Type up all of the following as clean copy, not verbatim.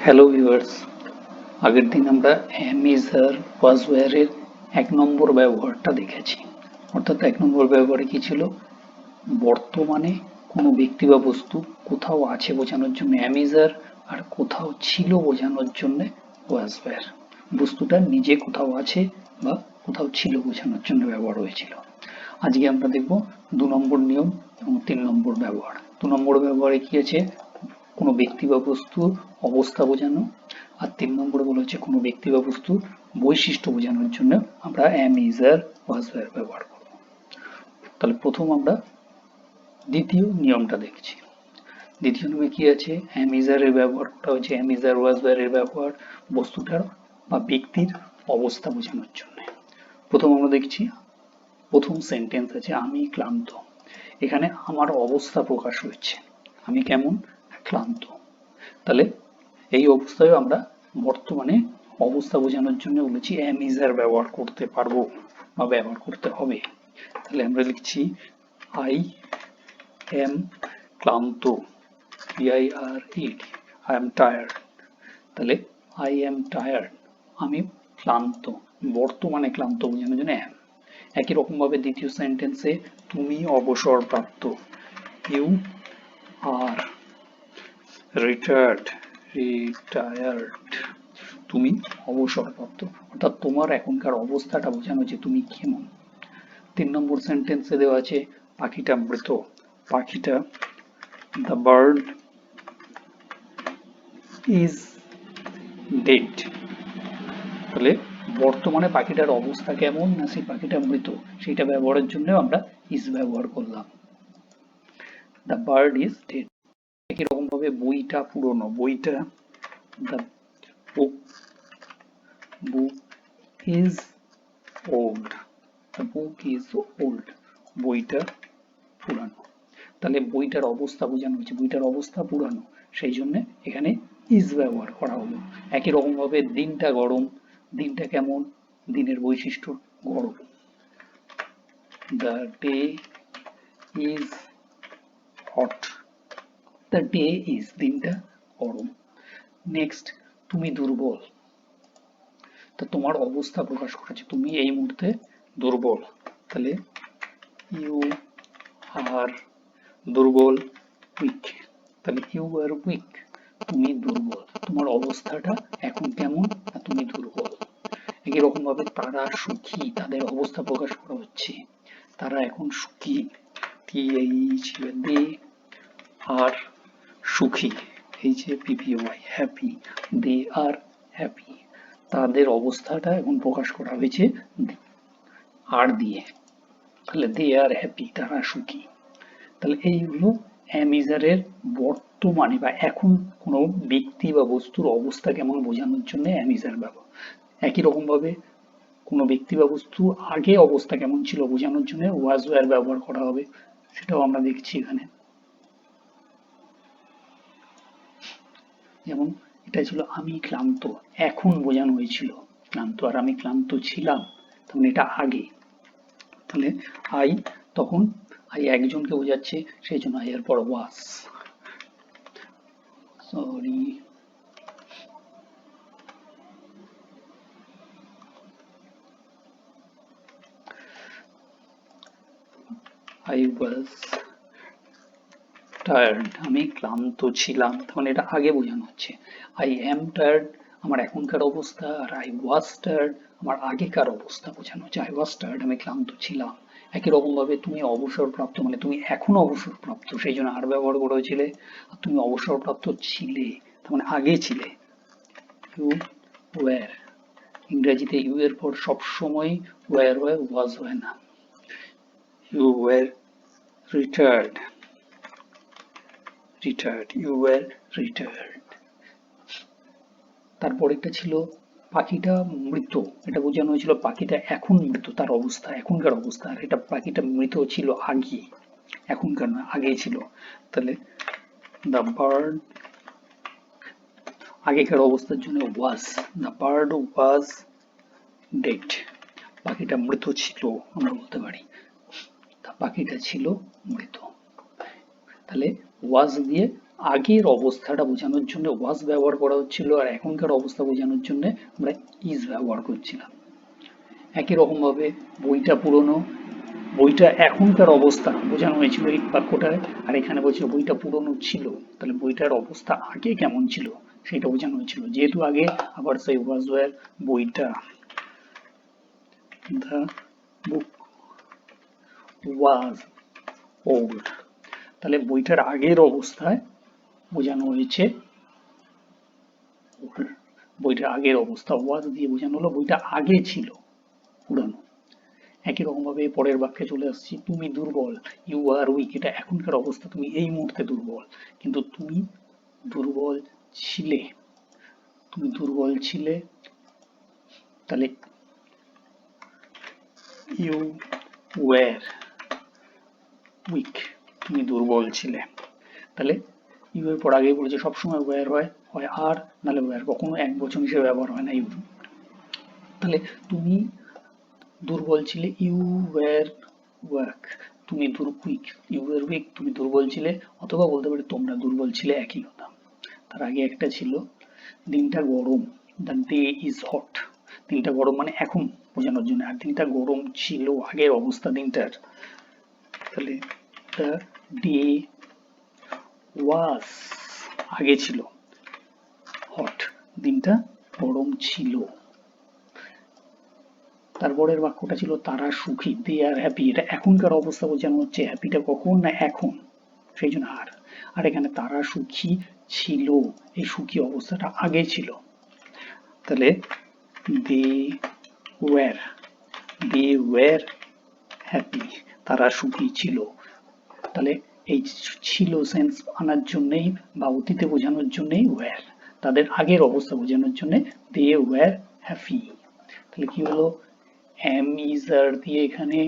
Hello viewers, আগের দিন আমরা এম ইজ আর ওয়াজ ওয়্যারের 1 নম্বর ব্যবহারটা দেখেছি। অর্থাৎ 1 নম্বর ব্যবহারে কি ছিল? বর্তমানে কোনো ব্যক্তি বা বস্তু কোথাও আছে বোঝানোর জন্য এম ইজ আর কোথাও ছিল বোঝানোর জন্য ওয়াজ ওয়্যার। বস্তুটা নিজে কোথাও আছে বা কোথাও ছিল বোঝানোর জন্য ব্যবহার হয়েছিল। আজকে আমরা দেখব 2 নম্বর নিয়ম এবং 3 নম্বর ব্যবহার। 2 নম্বর ব্যবহারে কি আছে? কোনো ব্যক্তি বা বস্তুর অবস্থা বোঝানো, আর 3 নম্বরে বলা হচ্ছে কোনো ব্যক্তি বা বস্তুর বৈশিষ্ট্য বোঝানোর জন্য আমরা am is are was were ব্যবহার করব। তাহলে প্রথম আমরা দ্বিতীয় নিয়মটা দেখছি। দ্বিতীয় নিয়মে কি আছে? এম ইজ আর এর ব্যবহার করা হচ্ছে am is are was were এর ব্যবহার বস্তুটার বা ব্যক্তির অবস্থা বোঝানোর জন্য। প্রথম আমরা দেখছি, প্রথম সেন্টেন্স আছে আমি ক্লান্ত। এখানে আমার অবস্থা প্রকাশ হচ্ছে, আমি কেমন? ক্লান্ত। তাহলে এই অবস্থায় আমরা বর্তমানে অবস্থা বোঝানোর জন্য বলেছি এম ইজ আর ব্যবহার করতে পারবো বা ব্যবহার করতে হবে। তাহলে আমরা লিখছি আই এম ক্লান্ত, PIRED, আই এম টায়ার্ড। তাহলে আই এম টায়ার্ড, আমি ক্লান্ত, বর্তমানে ক্লান্ত বোঝানোর জন্য এম। একই রকম ভাবে দ্বিতীয় সেন্টেন্সে তুমি অবসরপ্রাপ্ত, ইউ আর রিটায়ার্ড, তুমি অবসরপ্রাপ্ত, অর্থাৎ তোমার এখনকার অবস্থাটা বোঝানো যে তুমি কেমন। 3 নম্বর সেন্টেন্সে দেওয়া আছে পাখিটা মৃত, পাখিটা দ্য বার্ড ইজ ডেড। তাহলে বর্তমানে পাখিটার অবস্থা কেমন, না সেই পাখিটা মৃত, সেটা ব্যবহারের জন্য আমরা ইজ ব্যবহার করলাম। The bird is dead. একই রকম ভাবে বইটা পুরনো, বইটা the book is old, the book is old, বইটা পুরানো। তাহলে বইটার অবস্থা বোঝানো হচ্ছে, বইটার অবস্থা পুরানো, সেই জন্য এখানে ইজ ব্যবহার করা হলো। একই রকম ভাবে দিনটা গরম, দিনটা কেমন, দিনের বৈশিষ্ট্য গরম, the day is hot, the day is, দিনটা গরম। নেক্সট, তুমি দুর্বল, তা তোমার অবস্থা প্রকাশ করেছে, তুমি এই মুহূর্তে দুর্বল। তাহলে ইউ আর দুর্বল, উইক। তাহলে ইউ আর উইক, তুমি দুর্বল, তোমার অবস্থাটা এখন কেমন, না তুমি দুর্বল। একই রকম ভাবে তারা সুখী, তাদের অবস্থা প্রকাশ করা হচ্ছে, তারা এখন সুখী, দে আর সুখী, PPY, হ্যাপি, দে আর হ্যাপি, তাদের অবস্থাটা এখন প্রকাশ করা হয়েছে আর দিয়ে। তাহলে দে আর হ্যাপি, তারা সুখী। তাহলে এই হলো এম ইজ আর এর বর্তমানে বা এখন কোনো ব্যক্তি বা বস্তুর অবস্থা কেমন বোঝানোর জন্য এম ইজ আর ব্যবহার। একই রকম ভাবে কোনো ব্যক্তি বা বস্তু আগে অবস্থা কেমন ছিল বোঝানোর জন্য ওয়াজ ওয়্যার ব্যবহার করা হবে, সেটাও আমরা দেখছি এখানে। যেমন এটা ছিল আমি ক্লান্ত, এখন বোঝানো হয়েছিল ক্লান্ত, আর আমি ক্লান্ত ছিলাম, তখন এটা আগে। তাহলে আই, তখন আই একজনকে বোঝাচ্ছে, সেই জন্য আই এর পর ওয়াজ, সরি, আই ওয়াজ টায়ার্ড, আমি ক্লান্ত ছিলাম, তখন এটা আগে বোঝানো হচ্ছে। আই এম টায়ার্ড, আমার এখনকার অবস্থা, আর আই ওয়াজ টায়ার্ড, আমার আগেকার অবস্থা বোঝানো হচ্ছে। আই ওয়াজ টায়ার্ড, আমি ক্লান্ত ছিলাম। একই রকম ভাবে তুমি অবসরপ্রাপ্ত, মানে তুমি এখন অবসরপ্রাপ্ত, সেই জন্য আর ব্যবহার করা হয়েছিল। আর তুমি অবসরপ্রাপ্ত ছিলে, তার মানে আগে ছিলে, ইউ ওয়্যার। ইংরেজিতে ইউ এর পর সবসময় ওয়্যার হয়, ওয়াজ হয় না। You were retired, you were retired। তারপর একটা ছিল পাখিটা মৃত, এটা বোঝানো হয়েছিল পাখিটা এখন মৃত, তার অবস্থা, এখনকার অবস্থা, আর এটা পাখিটা মৃত ছিল আগে, এখনকার না, আগে ছিল। তাহলে দ্য বার্ড, আগেকার অবস্থার জন্য ওয়াজ, দ্য বার্ড ওয়াজ ডেড, পাখিটা মৃত ছিল, আমরা বলতে পারি পাখিটা ছিল মৃত। তাহলে ওয়াজ দিয়ে আগের অবস্থাটা বোঝানোর জন্য ওয়াজ ব্যবহার করা হচ্ছিল, আর এখনকার অবস্থা বোঝানোর জন্য আমরা ইজ ব্যবহার করছিলাম। একই রকম ভাবে বইটা পুরনো, বইটা এখনকার অবস্থা বোঝানো হয়েছিল এই বাক্যটায়, আর এখানে বলছে বইটা পুরনো ছিল, তাহলে বইটার অবস্থা আগে কেমন ছিল সেটা বোঝানো হয়েছিল। যেহেতু আগে, আবার সেই ওয়াজ ওয়্যার, বইটা, দ্য বুক ওয়াজ ওল্ড, তাহলে বইটার আগের অবস্থায় বোঝানো হয়েছে বইটার আগের অবস্থা, ওয়াজ দিয়ে বোঝানো হলো বইটা আগে ছিল পুরানো। একই রকম ভাবে পরের বাক্যে চলে আসছি, তুমি দুর্বল, ইউ আর উইক, এটা এখনকার অবস্থা, তুমি এই মুহূর্তে দুর্বল, কিন্তু তুমি দুর্বল ছিলে, তুমি দুর্বল ছিলে, তাহলে ইউ ওয়্যার উইক, তুমি দুর্বল ছিলে। তাহলে ইউ এর পর আগেই বলেছে সবসময় ওয়্যার হয়, হয় আর নাহলে ওয়্যার, কখনো এক বচন হিসেবে ব্যবহার হয় না ইউ। তাহলে তুমি দুর্বল ছিলে, ইউ ওয়্যার ওয়াক, তুমি কুইক, ইউ ওয়্যার উইক, তুমি দুর্বল ছিলে, অথবা বলতে পারি তোমরা দুর্বল ছিলে, একই কথা। তার আগে একটা ছিল দিনটা গরম, দ্য ডে ইজ হট, দিনটা গরম মানে এখন বোঝানোর জন্য, আর দিনটা গরম ছিল আগের অবস্থা দিনটার, তাহলে দ্য ডে ওয়াজ আগে ছিল হট, দিনটা গরম ছিল। তারপরের বাক্যটা ছিল তারা সুখী, দে আর হ্যাপি, এটা এখনকার অবস্থা বোঝানো হচ্ছে, হ্যাপিটা কখন না এখন, সেই জন্য আর। আর এখানে তারা সুখী ছিল, এই সুখী অবস্থাটা আগে ছিল, তাহলে they were, they were happy, তারা সুখী ছিল। তাহলে এই ছিল সেন্স আনার জন্যই বা অতীতে বোঝানোর জন্যই ওয়্যার, তাদের আগের অবস্থা বোঝানোর জন্য দে ওয়্যার হ্যাপি। তাহলে কি হলো, এম ইজ আর দিয়ে এখানে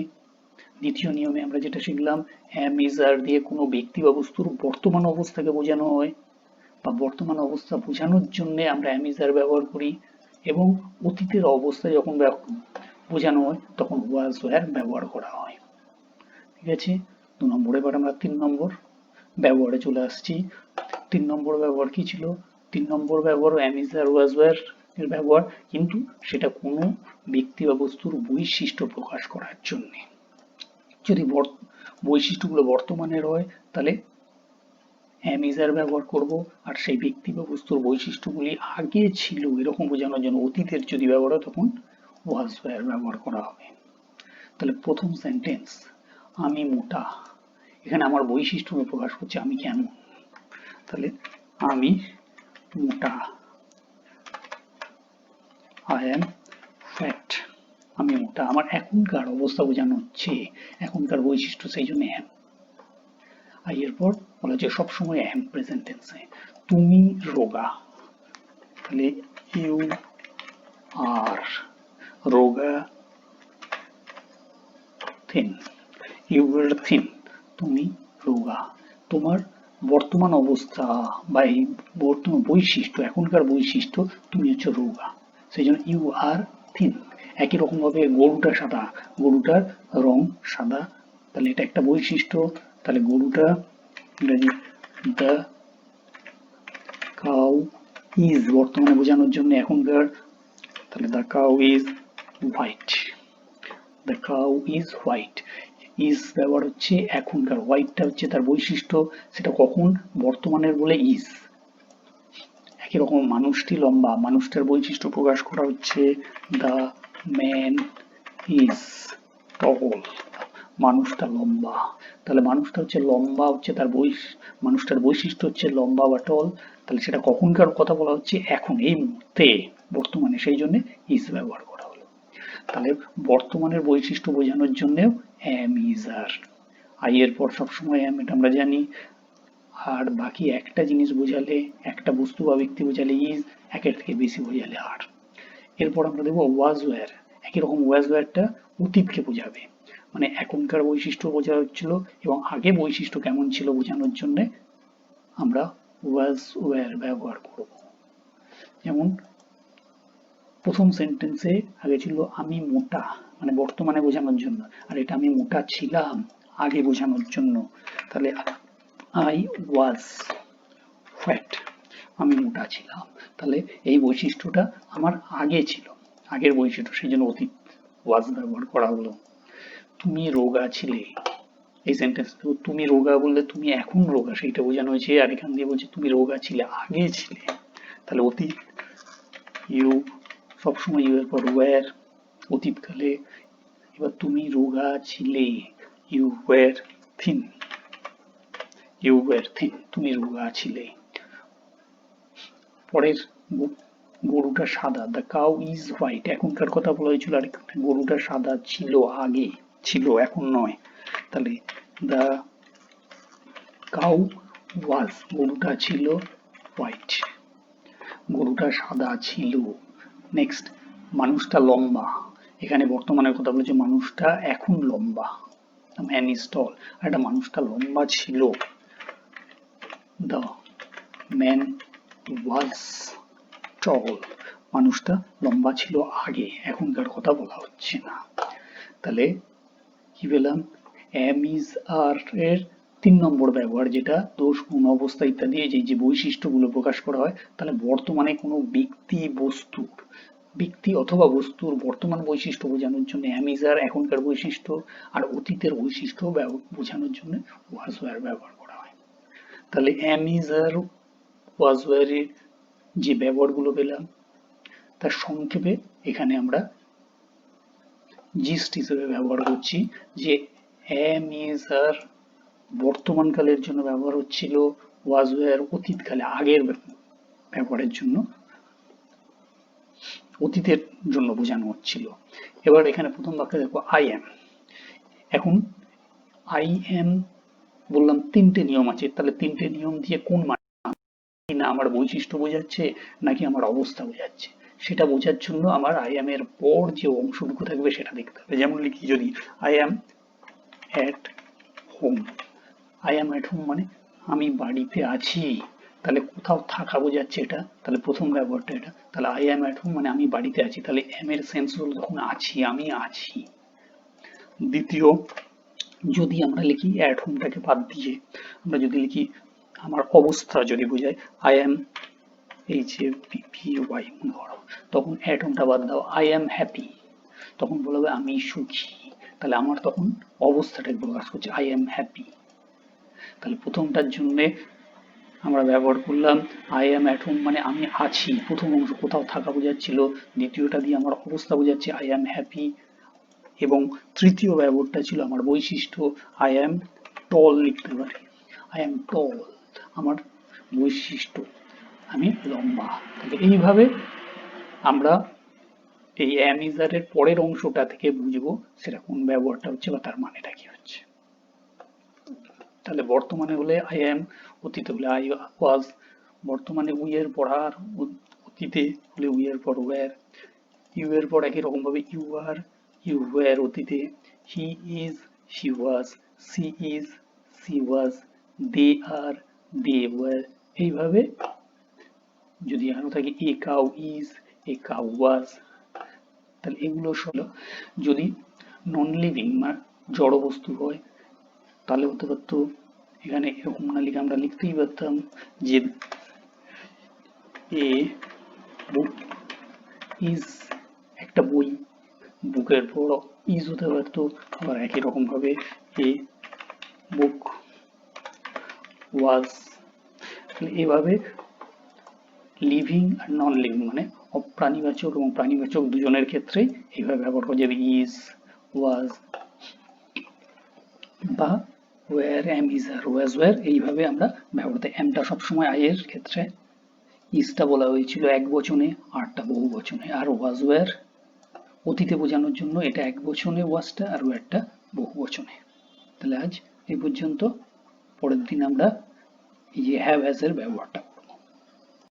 দ্বিতীয় নিয়মে আমরা যেটা শিখলাম, এম ইজ আর দিয়ে কোনো ব্যক্তি বা বস্তুর বর্তমান অবস্থাকে বোঝানো হয়, বা বর্তমান অবস্থা বোঝানোর জন্য আমরা এম ইজ আর ব্যবহার করি, এবং অতীতের অবস্থা যখন বোঝানো হয় তখন ওয়াজ ওয়্যার ব্যবহার করা হয়। ঠিক আছে, 2 নম্বর। এবার আমরা 3 নম্বর ব্যবহারে চলে আসছি। 3 নম্বর ব্যবহার কি ছিল, 3 নম্বর ব্যবহার am is are was were এর ব্যবহার, কিন্তু সেটা কোনো ব্যক্তি বা বস্তুর বৈশিষ্ট্য প্রকাশ করার জন্য। যদি বৈশিষ্ট্যগুলো বর্তমানের হয় তাহলে এম ইজ আর ব্যবহার করব, আর সেই ব্যক্তি বা বস্তুর বৈশিষ্ট্যগুলি আগে ছিল এরকম বোঝানোর জন্য অতীতের যদি ব্যবহার হয় তখন ওয়াজ ওয়্যার ব্যবহার করা হবে। তাহলে প্রথম সেন্টেন্স, আমি মোটা, এখানে আমার বৈশিষ্ট্যকে প্রকাশ করছে, আমি কেমন, তাহলে আমি মোটা, আই এম ফ্যাট, আমি মোটা, আমার এখনকার অবস্থা বোঝানো হচ্ছে, এখনকার বৈশিষ্ট্য, সেই জন্য এম। আর এরপর বলা হচ্ছে সবসময় এম প্রেজেন্ট টেন্সে, তুমি রোগা, তাহলে ইউ আর রোগা, থিন, ইউ আর থিন, তুমি রোগা, তোমার বর্তমান অবস্থা বা এই বর্তমান বৈশিষ্ট্য, এখনকার বৈশিষ্ট্য, তুমি হচ্ছে রোগা, সেই জন্য ইউ আর থিন। একই রকম ভাবে গরুটা সাদা, গরুটার রং সাদা, তাহলে এটা একটা বৈশিষ্ট্য, তাহলে গরুটা ইংরেজি দ্য কাউ ইজ বর্তমানে বোঝানোর জন্য এখনকার, তাহলে the cow is white, the cow is white, is ব্যবহার হচ্ছে এখনকার, হোয়াইটটা হচ্ছে তার বৈশিষ্ট্য, সেটা কখন বর্তমানের বলে ইজ। একই রকম মানুষটি লম্বা, মানুষটার বৈশিষ্ট্য প্রকাশ করা হচ্ছে দ্য ম্যান ইজ টল, মানুষটা লম্বা, তাহলে মানুষটা হচ্ছে লম্বা, হচ্ছে তার মানুষটার বৈশিষ্ট্য হচ্ছে লম্বা বা টল, তাহলে সেটা কখনকার কথা বলা হচ্ছে, এখন এই মুহূর্তে বর্তমানে, সেই জন্য ইজ ব্যবহার করা হলো। তাহলে বর্তমানের বৈশিষ্ট্য বোঝানোর জন্যও এম ইজ আর, আই এর পর সবসময় এম, এটা আমরা জানি। আর বাকি একটা জিনিস বোঝালে, একটা বস্তু বা ব্যক্তি বোঝালে ইজ, একের থেকে বেশি বোঝালে আর। এরপর আমরা দেখবো ওয়াজ ওয়্যার, একই রকম ওয়াজ ওয়্যারটা অতীতকে বোঝাবে, মানে এখনকার বৈশিষ্ট্য বোঝা হচ্ছিল এবং আগে বৈশিষ্ট্য কেমন ছিল বোঝানোর জন্য আমরা ওয়াজ ওয়্যার ব্যবহার করব। যেমন প্রথম সেন্টেন্সে আগে ছিল আমি মোটা, মানে বর্তমানে বোঝানোর জন্য, আর এটা আমি মোটা ছিলাম আগে বোঝানোর জন্য, তাহলে আই ওয়াজ ফ্যাট, আমি মোটা ছিলাম। তাহলে এই বৈশিষ্ট্যটা আমার আগে ছিল, আগের বৈশিষ্ট্য, সেই জন্য অতীত ওয়াজ ব্যবহার করা হলো। তুমি রোগা ছিলে, এই সেন্টেন্স তুমি রোগা বললে তুমি এখন রোগা সেইটা বোঝানো হয়েছে, আর এখান দিয়ে বলছে তুমি রোগা ছিলে, আগে ছিলে। তাহলে অতীত ইউ, সবসময় ইউ এর পর ওয়্যার, অতীতকালে। এবার তুমি রোগা ছিলে, you were thin, you were thin, তুমি রোগা ছিলে। পরের গরুটা সাদা, দ্য কাউ ইজ হোয়াইট, এখনকার কথা বলা হয়েছিল, আর গরুটা সাদা ছিল, আগে ছিল, এখন নয়। তাহলে দ্য কাউ ওয়াজ, গরুটা ছিল হোয়াইট, গরুটা সাদা ছিল। নেক্সট, মানুষটা লম্বা, এখানে বর্তমানের কথা বলেছে, মানুষটা এখন লম্বা, ম্যান ইজ টল, আর একটা মানুষটা লম্বা ছিল, দ্য ম্যান ওয়াজ টল, মানুষটা লম্বা ছিল আগে, এখনকার কথা বলা হচ্ছে না। তাহলে কি পেলাম, এম ইজ আর এর 3 নম্বর ব্যবহার, যেটা দোষ, গুণ, অবস্থা ইত্যাদি এই যে বৈশিষ্ট্যগুলো প্রকাশ করা হয়। তাহলে বর্তমানে কোনো ব্যক্তি, বস্তুর, ব্যক্তি অথবা বস্তুর বর্তমান বৈশিষ্ট্য বোঝানোর জন্য এম ইজ আর এখনকার বৈশিষ্ট্য, আর অতীতের বৈশিষ্ট্য বোঝানোর জন্য ওয়াজ ওয়্যার ব্যবহার করা হয়। তাহলে এম ইজ আর ওয়াজ ওয়্যারের যে ব্যবহারগুলো পেলাম, তার সংক্ষেপে এখানে আমরা জিস্ট হিসেবে ব্যবহার করছি, যে এম ইজ আর বর্তমানকালের জন্য ব্যবহার হচ্ছিল, ওয়াজ ওয়্যার অতীতকালে, আগের ব্যবহারের জন্য, অতীতের জন্য বোঝানো হচ্ছিল। এবার এখানে প্রথম বাক্যে দেখো আই এম। এখন আই এম বললাম 3টে নিয়ম আছে, তাহলে 3টে নিয়ম দিয়ে কোন মানে না আমার বৈশিষ্ট্য বোঝাচ্ছে নাকি আমার অবস্থা বোঝাচ্ছে, সেটা বোঝার জন্য আমার আই এম এর পর যে অংশটুকু থাকবে সেটা দেখতে হবে। যেমন লিখি যদি I am at home, I am at home মানে আমি বাড়িতে আছি, তাহলে কোথাও থাকা বোঝাচ্ছে এটা, তাহলে প্রথম ব্যবহারটা এটা। তাহলে আই এম অ্যাট হোম মানে আমি বাড়িতে আছি, তাহলে এম এর সেন্স হলো তখন আছি, আমি আছি। দ্বিতীয়, যদি আমরা লিখি অ্যাট হোমটাকে বাদ দিয়ে, আমরা যদি লিখি আমার অবস্থা যদি বোঝায়, আই এম HAPPY ধরো, তখন অ্যাট হোমটা বাদ দাও, আই এম হ্যাপি, তখন বলবে আমি সুখী, তাহলে আমার তখন অবস্থাটাকে প্রকাশ করছে, আই এম হ্যাপি। তাহলে প্রথমটার জন্য আমরা ব্যবহার করলাম আই এম অ্যাট হোম মানে আমি আছি, প্রথম অংশ কোথাও থাকা বোঝাচ্ছিল, দ্বিতীয়টা দিয়ে আমার অবস্থা বোঝাচ্ছে আই এম হ্যাপি, এবং তৃতীয় ব্যবহারটা ছিল আমার বৈশিষ্ট্য, আই এম টল লিখতে পারি, আই এম টল আমার বৈশিষ্ট্য, আমি লম্বা। তাহলে এইভাবে আমরা এই এম ইজ আর এর পরের অংশটা থেকে বুঝবো সেটা কোন ব্যবহারটা হচ্ছে বা তার মানেটা কি হচ্ছে। তাহলে বর্তমানে হলে আই এম, অতীতে হলে আই ওয়াজ, বর্তমানে উই এর পর আর, অতীতে হলে উই এর পর ওয়্যার, ইউ এর পর একই রকম ভাবে ইউ আর, ইউ ওয়্যার অতীতে, he is, she was, she is, she was, they are, they were. এইভাবে যদি আরো থাকে a cow is, a cow was, তাহলে এগুলো হলো। যদি নন লিভিং মানে জড় বস্তু হয় তাহলে হতে পারতো, এখানে এরকম না লিখে আমরা লিখতেই পারতাম যে এ বুক ইজ, একটা বই, বুকের পর ইজ হতে পারতো, আবার একই রকম ভাবে এ বুক ওয়াজ। এভাবে লিভিং আর নন লিভিং মানে প্রাণীবাচক এবং প্রাণীবাচক দুজনের ক্ষেত্রে এইভাবে ব্যবহার করা যাবে, ইজ, ওয়াজ বা were, am is are, was were, এইভাবে আমরা ব্যবহার করতে। এমটা সবসময় আই এর ক্ষেত্রে, ইজটা বলা হয়েছিল এক বচনে, আরটা বহু বচনে, আর ওয়াজ ওয়্যার অতীতে বোঝানোর জন্য এটা এক বচনে ওয়াজটা, আর ওয়্যারটা বহু বচনে। তাহলে আজ এই পর্যন্ত, পরের দিন আমরা এই যে হ্যাভ হ্যাজ এর ব্যবহারটা